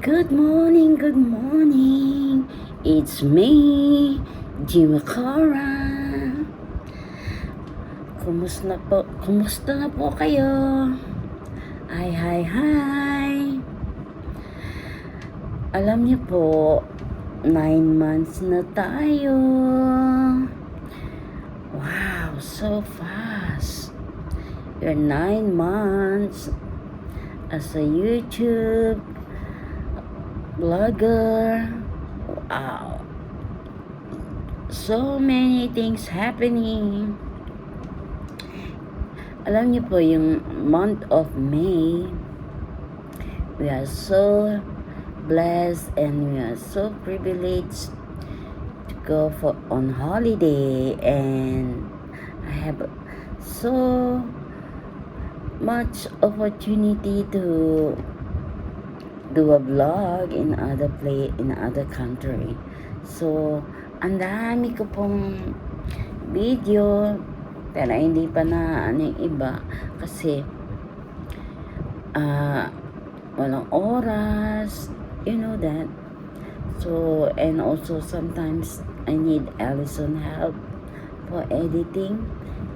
Good morning, good morning. It's me, Jimmy Cora. Kumusta na po kayo? Hi. Alam niyo po, 9 months na tayo. Wow, so fast. You're 9 months as a YouTube vlogger. Wow. So many things happening. Alam niyo po, yung month of May, we are so blessed and we are so privileged to go on holiday, and I have so much opportunity to do a vlog in other country. So, ang dami ko pong video, pero hindi pa na yung iba kasi walang oras, you know that. So, and also sometimes I need Allison help for editing.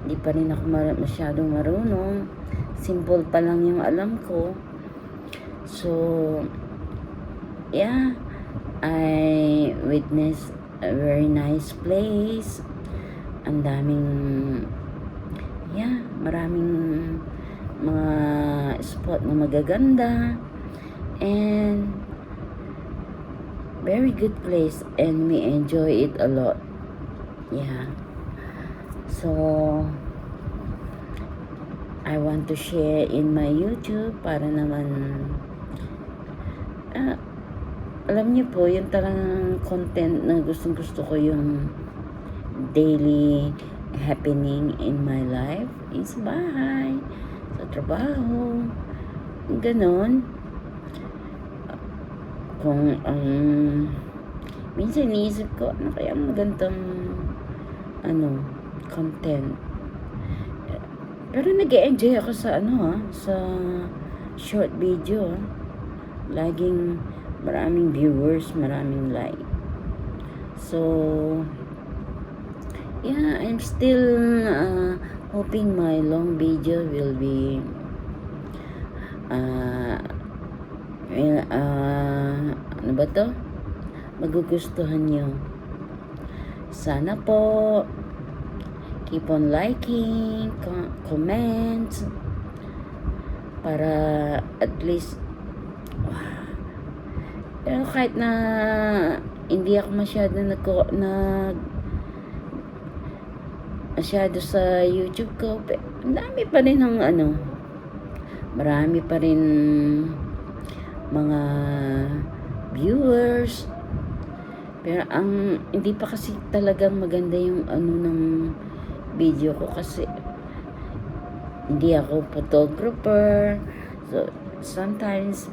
Hindi pa rin ako masyadong marunong. Simple pa lang yung alam ko. So, yeah, I witnessed a very nice place. Ang daming, maraming mga spot na magaganda. And very good place, and we enjoy it a lot. Yeah. So, I want to share in my YouTube para naman alam niyo po, yung talagang content na gusto ko, yung daily happening in my life, is bahay, sa trabaho, ganon. Kung minsan iniisip ko, ano kaya magandang content. Pero nag-e-enjoy ako sa sa short video. Laging maraming viewers, maraming like. So, yeah, I'm still hoping my long video will be ano ba to? Magugustuhan nyo. Sana po keep on liking, comments, para at least pero kahit na hindi ako masyado sa YouTube ko, dami pa rin ng marami pa rin mga viewers. Pero hindi pa kasi talagang maganda yung ng video ko kasi hindi ako photographer. So sometimes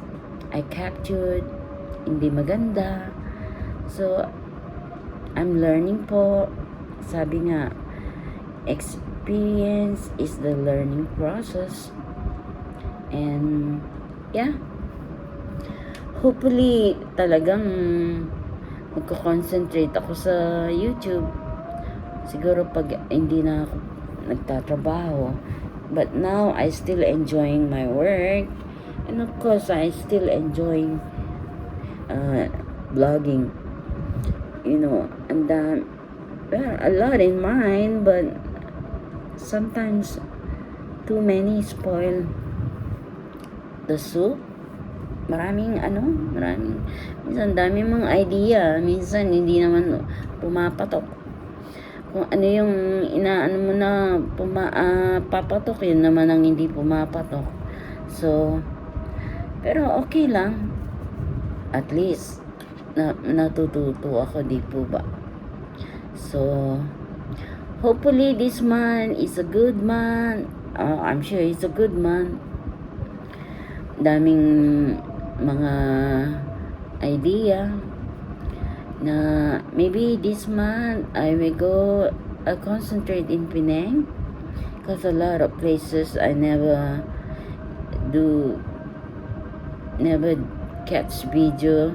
I captured hindi maganda. So I'm learning po. Sabi nga, experience is the learning process. And yeah, hopefully talagang magko-concentrate ako sa YouTube. Siguro pag hindi na ako nagtatrabaho. But now I still enjoying my work, and of course I still enjoying vlogging. You know, and a lot in mind, but sometimes too many spoil the soup. Maraming minsan dami mong idea, minsan hindi naman pumapatok. Kung ano yung inaano mo na papatok, yun naman ang hindi pumapatok. So, pero okay lang. At least natututo ako, di po ba? So, hopefully this month is a good month. I'm sure it's a good month. Daming mga idea na maybe this month I will go concentrate in Penang, because a lot of places I never cats video,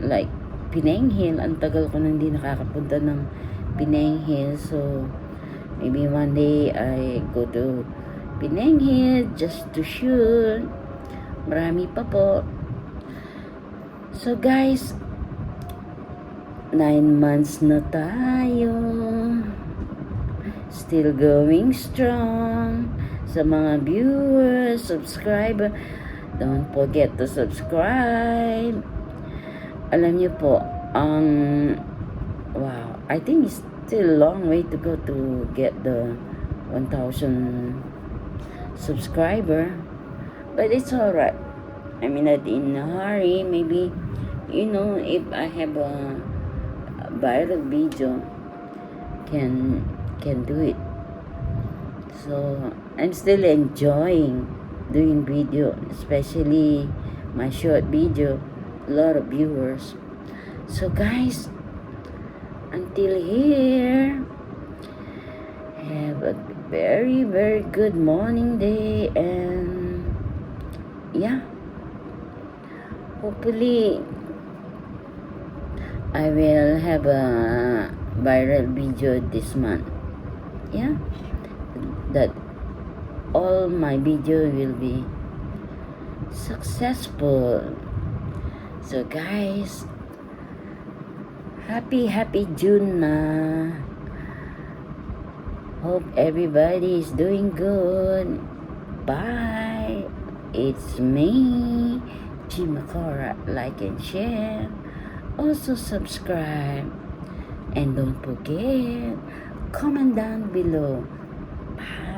like Penang Hill. Ang tagal ko nang hindi nakakapunta ng Penang Hill. So, maybe one day I go to Penang Hill just to shoot. Marami pa po. So guys, 9 months na tayo. Still going strong. Sa mga viewers, subscriber, don't forget to subscribe. Alam niyo po, wow, I think it's still a long way to go to get the 1,000 subscriber. But it's alright. I mean, not in a hurry. Maybe, if I have a viral video, can do it. So I'm still enjoying doing video, especially my short video. A lot of viewers. So guys, until here, have a very, very good morning day, and yeah, hopefully I will have a viral video this month. Yeah, that all my video will be successful. So guys, happy June na. Hope everybody is doing good. Bye. It's me, G Macora. Like and share. Also subscribe. And don't forget, comment down below. Bye.